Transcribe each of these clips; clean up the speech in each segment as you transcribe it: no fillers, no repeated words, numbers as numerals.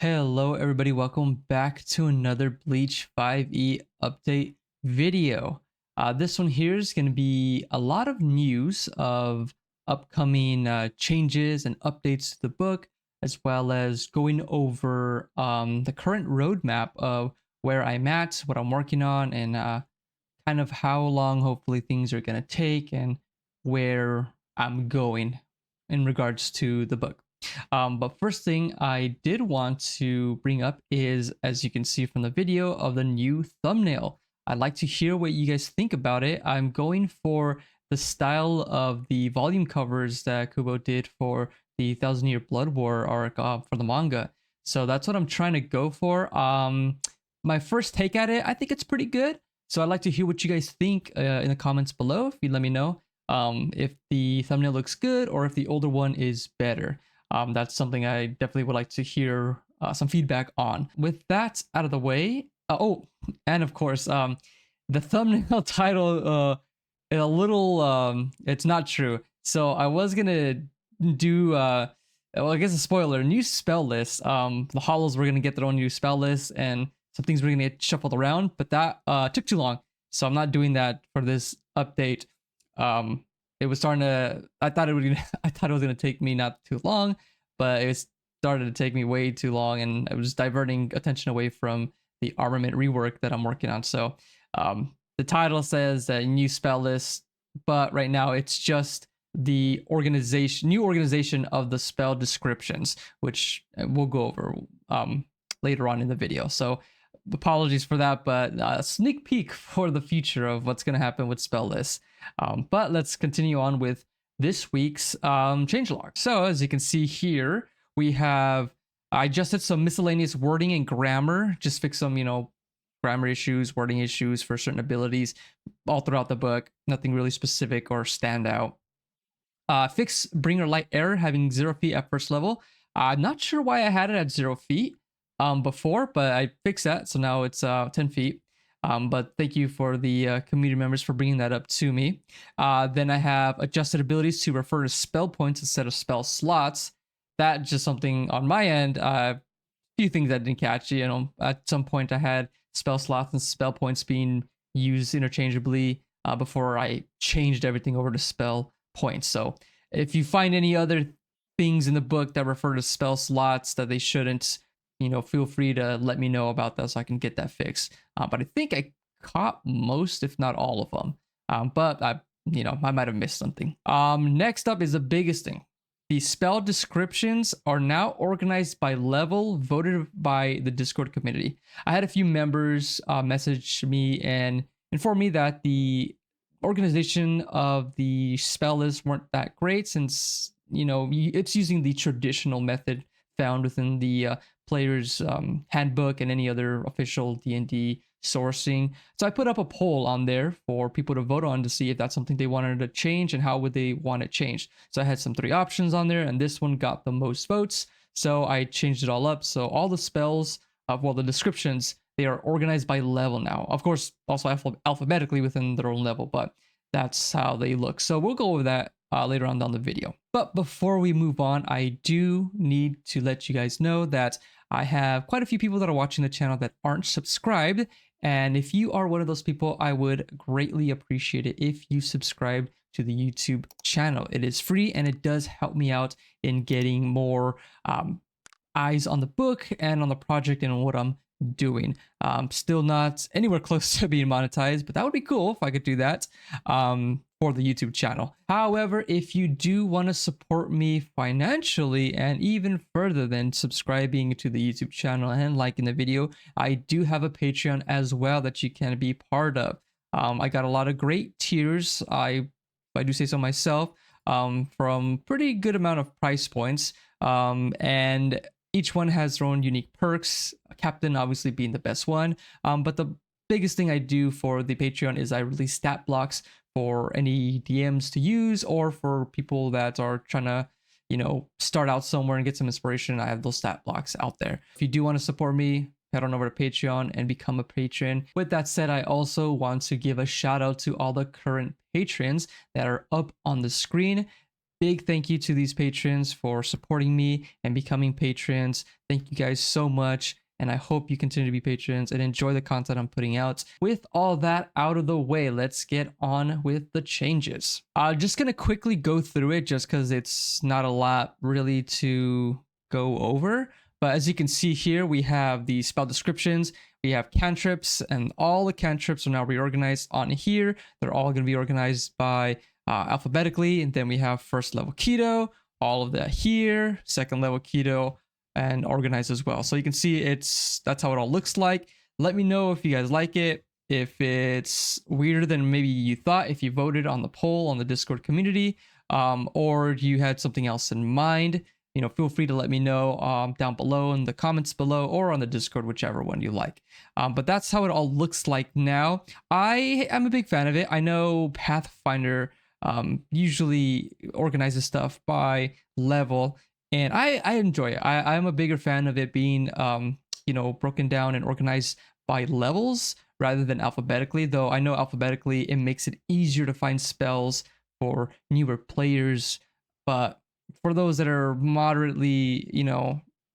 Hello everybody, welcome back to another Bleach 5e update video. This one here is going to be a lot of news of upcoming changes and updates to the book, as well as going over the current roadmap of where I'm at, what I'm working on, and kind of how long hopefully things are going to take and where I'm going in regards to the book. But first thing I did want to bring up is, as you can see from the video, of the new thumbnail. I'd like to hear what you guys think about it. I'm going for the style of the volume covers that Kubo did for the Thousand Year Blood War arc for the manga. So that's what I'm trying to go for. My first take at it, I think it's pretty good. So I'd like to hear what you guys think in the comments below. If you let me know if the thumbnail looks good or if the older one is better. That's something I definitely would like to hear some feedback on. With that out of the way, and of course, the thumbnail title a little it's not true. So I was gonna do well, I guess a spoiler, new spell list. The hollows were gonna get their own new spell list, and some things were gonna get shuffled around, but that took too long. So I'm not doing that for this update. It was starting to, I thought it was gonna take me not too long, but it started to take me way too long, and it was diverting attention away from the armament rework that I'm working on. So the title says that new spell list, but right now it's just the new organization of the spell descriptions, which we'll go over later on in the video. So apologies for that, but a sneak peek for the future of what's going to happen with spell lists. But let's continue on with this week's changelog. So as you can see here, I adjusted some miscellaneous wording and grammar, just fix some, grammar issues, wording issues for certain abilities all throughout the book. Nothing really specific or stand out. Fix bringer light error having 0 feet at first level. I'm not sure why I had it at 0 feet before, but I fixed that. So now it's 10 feet. But thank you for the community members for bringing that up to me. Then I have adjusted abilities to refer to spell points instead of spell slots. That's just something on my end. A few things I didn't catch. At some point I had spell slots and spell points being used interchangeably before I changed everything over to spell points. So if you find any other things in the book that refer to spell slots that they shouldn't, feel free to let me know about that so I can get that fixed. But I think I caught most, if not all of them. But I might have missed something. Next up is the biggest thing. The spell descriptions are now organized by level voted by the Discord community. I had a few members message me and inform me that the organization of the spell lists weren't that great, since it's using the traditional method found within the player's handbook and any other official D&D sourcing. So I put up a poll on there for people to vote on to see if that's something they wanted to change and how would they want it changed. So I had some 3 options on there, and this one got the most votes. So I changed it all up. So all the spells, the descriptions, they are organized by level now. Of course, also alphabetically within their own level, but that's how they look. So we'll go over that later on down the video. But before we move on, I do need to let you guys know that I have quite a few people that are watching the channel that aren't subscribed. And if you are one of those people, I would greatly appreciate it if you subscribe to the YouTube channel. It is free and it does help me out in getting more eyes on the book and on the project and on what I'm doing. Still not anywhere close to being monetized, but that would be cool if I could do that for the YouTube channel. However, if you do want to support me financially and even further than subscribing to the YouTube channel and liking the video, I do have a Patreon as well that you can be part of. I got a lot of great tiers, if I do say so myself, from pretty good amount of price points, and each one has their own unique perks, Captain obviously being the best one. But the biggest thing I do for the Patreon is I release stat blocks for any DMs to use, or for people that are trying to, start out somewhere and get some inspiration. I have those stat blocks out there. If you do want to support me, head on over to Patreon and become a patron. With that said, I also want to give a shout out to all the current patrons that are up on the screen. big thank you to these patrons for supporting me and becoming patrons. Thank you guys so much. And I hope you continue to be patrons and enjoy the content I'm putting out. With all that out of the way, let's get on with the changes. I'm just going to quickly go through it just because it's not a lot really to go over. But as you can see here, we have the spell descriptions, we have cantrips, and all the cantrips are now reorganized on here. They're all going to be organized by alphabetically. And then we have first level keto, all of that here, second level keto, and organized as well. So you can see that's how it all looks like. Let me know if you guys like it, if it's weirder than maybe you thought, if you voted on the poll on the Discord community, or you had something else in mind. You know, feel free to let me know down below in the comments below or on the Discord, whichever one you like. But that's how it all looks like now. I am a big fan of it. I know Pathfinder usually organizes stuff by level, and I enjoy it. I'm a bigger fan of it being broken down and organized by levels rather than alphabetically, though I know alphabetically it makes it easier to find spells for newer players. But for those that are moderately,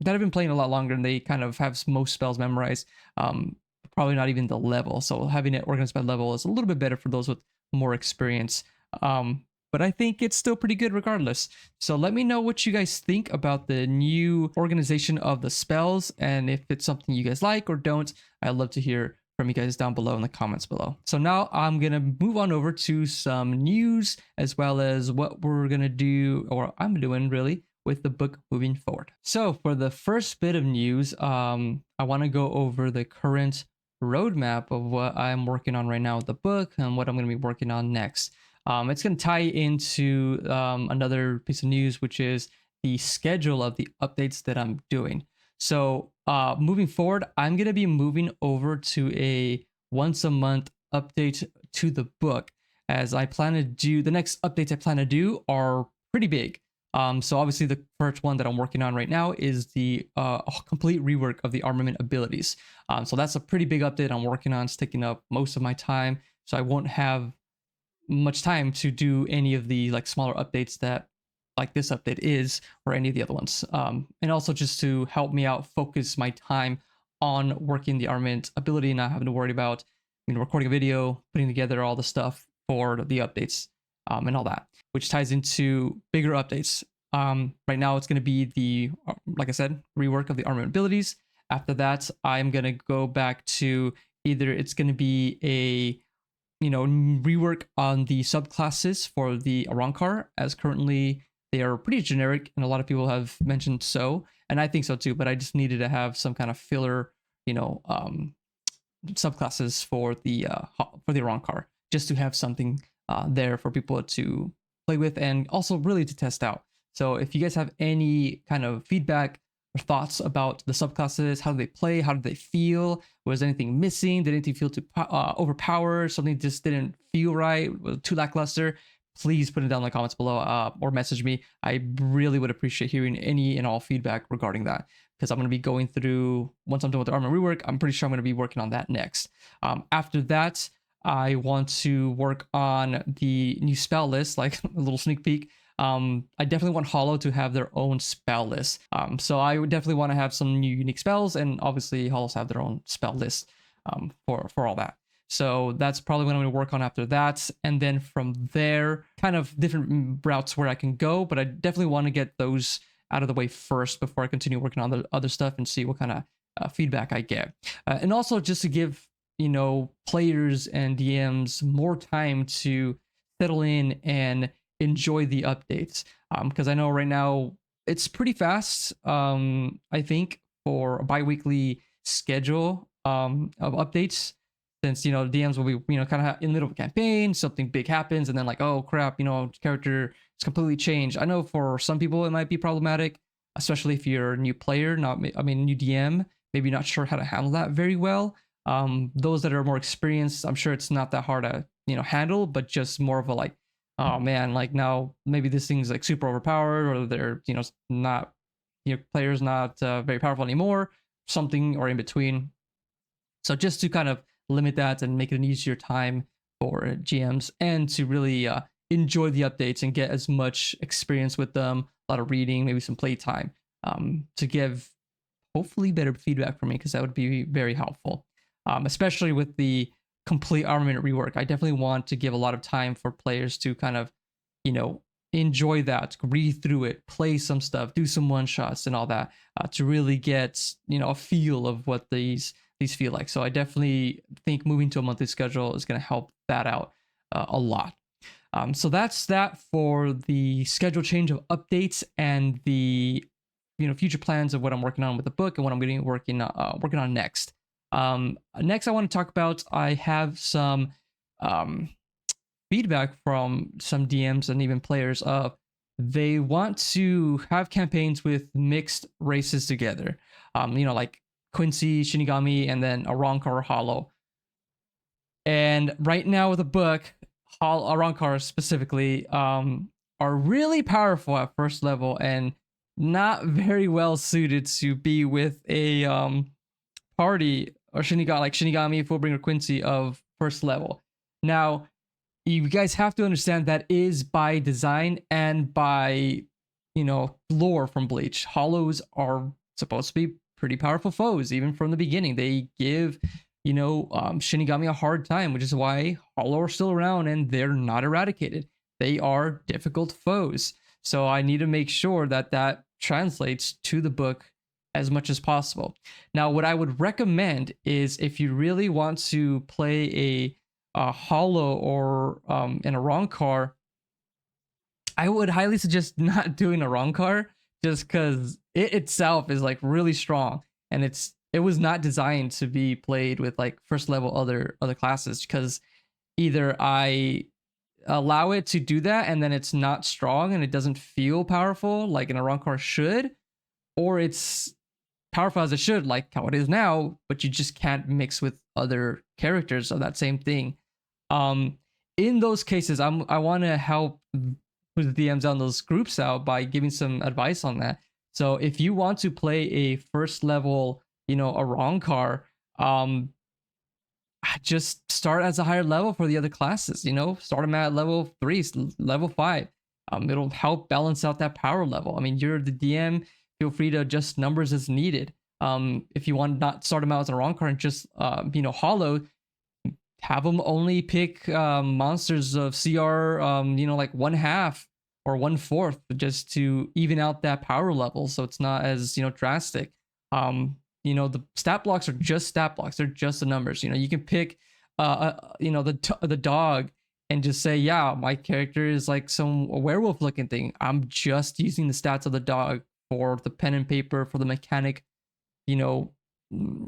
that have been playing a lot longer and they kind of have most spells memorized, probably not even the level. So having it organized by level is a little bit better for those with more experience. But I think it's still pretty good regardless. So let me know what you guys think about the new organization of the spells, and if it's something you guys like or don't. I'd love to hear from you guys down below in the comments below. So now I'm gonna move on over to some news, as well as what we're gonna do, or I'm doing really, with the book moving forward. So for the first bit of news, I want to go over the current roadmap of what I'm working on right now with the book and what I'm going to be working on next. It's going to tie into another piece of news, which is the schedule of the updates that I'm doing. So moving forward, I'm going to be moving over to a once a month update to the book, as I plan to do the next updates I plan to do are pretty big. So obviously the first one that I'm working on right now is the complete rework of the armament abilities. So that's a pretty big update I'm working on. It's taking up most of my time, so I won't have much time to do any of the like smaller updates that like this update is, or any of the other ones. And also just to help me out focus my time on working the armament ability, not having to worry about recording a video, putting together all the stuff for the updates, and all that, which ties into bigger updates. Right now it's going to be the, like I said, rework of the armament abilities. After that, I'm going to go back to either it's going to be a rework on the subclasses for the Arankar, as currently they are pretty generic and a lot of people have mentioned so, and I think so too, but I just needed to have some kind of filler, subclasses for the Arankar, just to have something there for people to play with and also really to test out. So if you guys have any kind of feedback or thoughts about the subclasses, how do they play, how do they feel, was anything missing, did anything feel too overpowered, something just didn't feel right, was too lackluster, please put it down in the comments below, or message me. I really would appreciate hearing any and all feedback regarding that, because I'm going to be going through, once I'm done with the armor rework, I'm pretty sure I'm going to be working on that next. After that, I want to work on the new spell list, like a little sneak peek. I definitely want Hollow to have their own spell list. So I would definitely want to have some new unique spells, and obviously Hollows have their own spell list for all that. So that's probably what I'm going to work on after that. And then from there, kind of different routes where I can go, but I definitely want to get those out of the way first before I continue working on the other stuff and see what kind of feedback I get. And also just to give, players and DMs more time to settle in and enjoy the updates. Because I know right now it's pretty fast, I think, for a bi-weekly schedule of updates. Since DMs will be kind of in the middle of a campaign, something big happens, and then like, oh crap, character is completely changed. I know for some people it might be problematic, especially if you're a new player, new DM, maybe not sure how to handle that very well. Those that are more experienced, I'm sure it's not that hard to handle, but just more of a like, oh man, like now maybe this thing's like super overpowered, or they're not players not very powerful anymore, something or in between. So just to kind of limit that and make it an easier time for GMs, and to really enjoy the updates and get as much experience with them, a lot of reading, maybe some playtime, to give hopefully better feedback for me, because that would be very helpful, especially with the complete armament rework. I definitely want to give a lot of time for players to kind of, you know, enjoy that, read through it, play some stuff, do some one shots and all that, to really get, you know, a feel of what these feel like. So I definitely think moving to a monthly schedule is going to help that out a lot. So that's that for the schedule change of updates and the, you know, future plans of what I'm working on with the book and what I'm going to be working on next. Next, I want to talk about, I have some feedback from some DMs and even players of they want to have campaigns with mixed races together. You know, like Quincy, Shinigami, and then Arrancar Hollow. And right now with the book, Arrancar specifically, are really powerful at first level and not very well suited to be with a party or Shinigami, Fullbringer, Quincy of first level. Now, you guys have to understand that is by design and by, you know, lore from Bleach. Hollows are supposed to be pretty powerful foes, even from the beginning. They give, you know, Shinigami a hard time, which is why Hollow are still around and they're not eradicated. They are difficult foes. So I need to make sure that that translates to the book as much as possible. Now, what I would recommend is if you really want to play a Hollow or an Arrancar, I would highly suggest not doing Arrancar, just because it itself is like really strong, and it was not designed to be played with like first level other classes, because either I allow it to do that and then it's not strong and it doesn't feel powerful like an Arrancar should, or it's powerful as it should, like how it is now, but you just can't mix with other characters of that same thing. In those cases, I want to help the DMs on those groups out by giving some advice on that. So if you want to play a first level, you know, Arrancar, just start as a higher level for the other classes. You know, start them at level 3, level 5. It'll help balance out that power level. I mean, you're the DM. Feel free to adjust numbers as needed. If you want to not start them out as a Arrancar and just you know, Hollow, have them only pick monsters of CR, you know, like 1/2 or 1/4, just to even out that power level, so it's not as, you know, drastic. You know, the stat blocks are just stat blocks; they're just the numbers. You know, you can pick, you know, the dog and just say, yeah, my character is like some werewolf looking thing. I'm just using the stats of the dog for the pen and paper, for the mechanic, you know,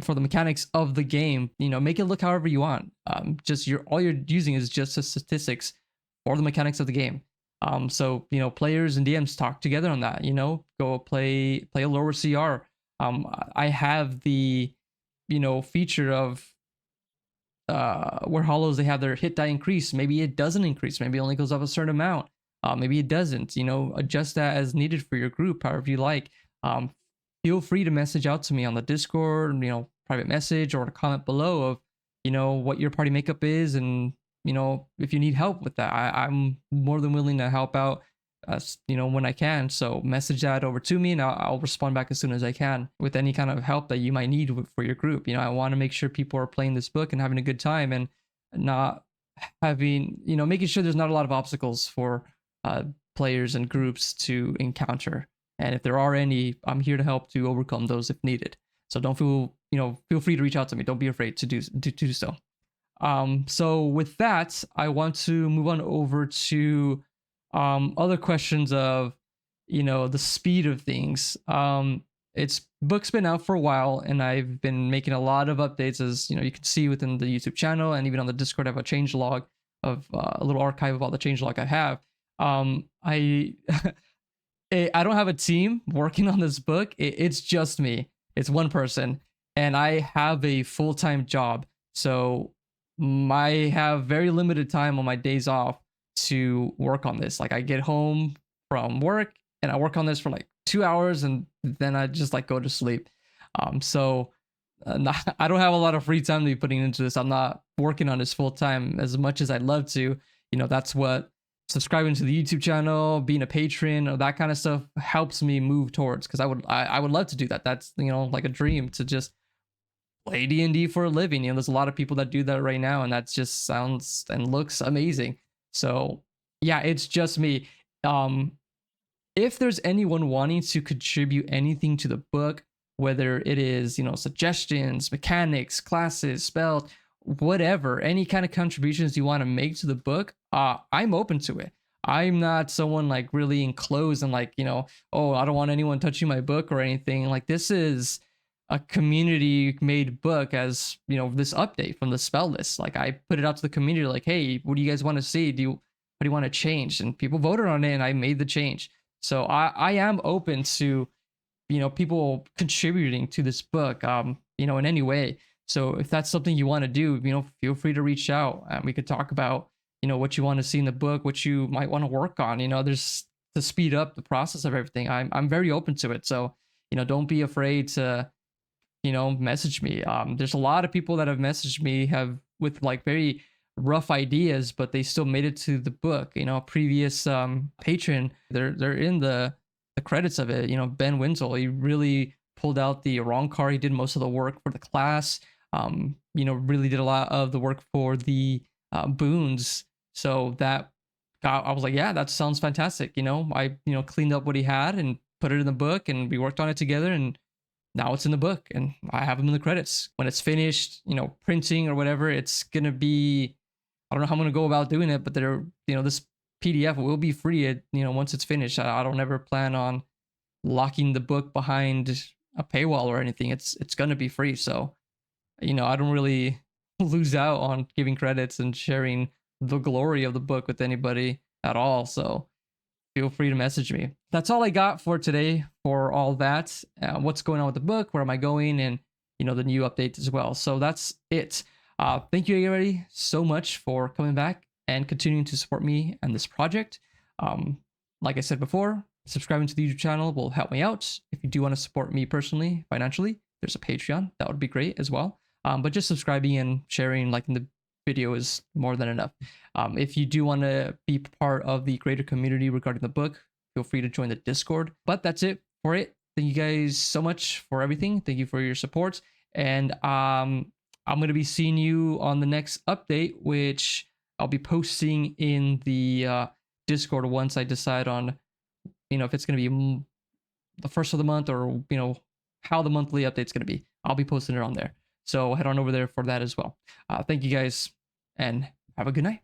for the mechanics of the game. You know, make it look however you want. Just all you're using is just the statistics for the mechanics of the game. So, you know, players and DMs talk together on that. You know, go play a lower CR. I have the, you know, feature of where Hollows, they have their hit die increase. Maybe it doesn't increase. Maybe it only goes up a certain amount. Maybe it doesn't. You know, adjust that as needed for your group, however you like. Feel free to message out to me on the Discord, you know, private message, or a comment below of, you know, what your party makeup is, and, you know, if you need help with that, I'm more than willing to help out, you know, when I can. So message that over to me, and I'll respond back as soon as I can with any kind of help that you might need for your group. You know, I want to make sure people are playing this book and having a good time, and not having, you know, making sure there's not a lot of obstacles for players and groups to encounter. And if there are any, I'm here to help to overcome those if needed. So don't feel, you know, feel free to reach out to me. Don't be afraid to do so. So with that, I want to move on over to other questions of, you know, the speed of things. It's book's been out for a while, and I've been making a lot of updates, as you know, you can see within the YouTube channel, and even on the Discord I have a change log of a little archive of all the change log I have. I I don't have a team working on this book. It's just me. It's one person, and I have a full-time job. So I have very limited time on my days off to work on this. Like, I get home from work and I work on this for like 2 hours, and then I just like go to sleep. So I don't have a lot of free time to be putting into this. I'm not working on this full time as much as I'd love to. You know, that's what subscribing to the YouTube channel, being a patron, or that kind of stuff helps me move towards, because I would love to do that. That's, you know, like a dream to just play D&D for a living. You know, there's a lot of people that do that right now, and that just sounds and looks amazing. So yeah, it's just me. Um, if there's anyone wanting to contribute anything to the book, whether it is, you know, suggestions, mechanics, classes, spells, whatever, any kind of contributions you want to make to the book, I'm open to it. I'm not someone like really enclosed and like, you know, oh, I don't want anyone touching my book or anything. Like, this is a community made book, as you know, this update from the spell list. Like, I put it out to the community like, hey, what do you guys want to see? What do you want to change? And people voted on it, and I made the change. So I am open to, you know, people contributing to this book, you know, in any way. So if that's something you want to do, you know, feel free to reach out, and we could talk about, you know, what you want to see in the book, what you might want to work on. You know, there's to speed up the process of everything. I'm very open to it. So, you know, don't be afraid to, you know, message me. There's a lot of people that have messaged me have with like very rough ideas, but they still made it to the book. You know, previous patron, they're in the credits of it. You know, Ben Winslow, he really pulled out the wrong card. He did most of the work for the class. You know, really did a lot of the work for the boons. So that I was like, yeah, that sounds fantastic. You know, I, you know, cleaned up what he had and put it in the book, and we worked on it together, and now it's in the book, and I have them in the credits. When it's finished, you know, printing or whatever, it's gonna be, I don't know how I'm gonna go about doing it, but they're, you know, this PDF will be free, you know, once it's finished. I don't ever plan on locking the book behind a paywall or anything. It's gonna be free. So, you know, I don't really lose out on giving credits and sharing the glory of the book with anybody at all. So feel free to message me. That's all I got for today for all that. What's going on with the book? Where am I going? And, you know, the new update as well. So that's it. Thank you everybody so much for coming back and continuing to support me and this project. Like I said before, subscribing to the YouTube channel will help me out. If you do want to support me personally, financially, there's a Patreon. That would be great as well. But just subscribing and sharing, liking the video is more than enough. If you do want to be part of the greater community regarding the book, feel free to join the Discord. But that's it for it. Thank you guys so much for everything. Thank you for your support. And I'm going to be seeing you on the next update, which I'll be posting in the Discord once I decide on, you know, if it's going to be the first of the month, or, you know, how the monthly update's going to be. I'll be posting it on there. So head on over there for that as well. Thank you guys, and have a good night.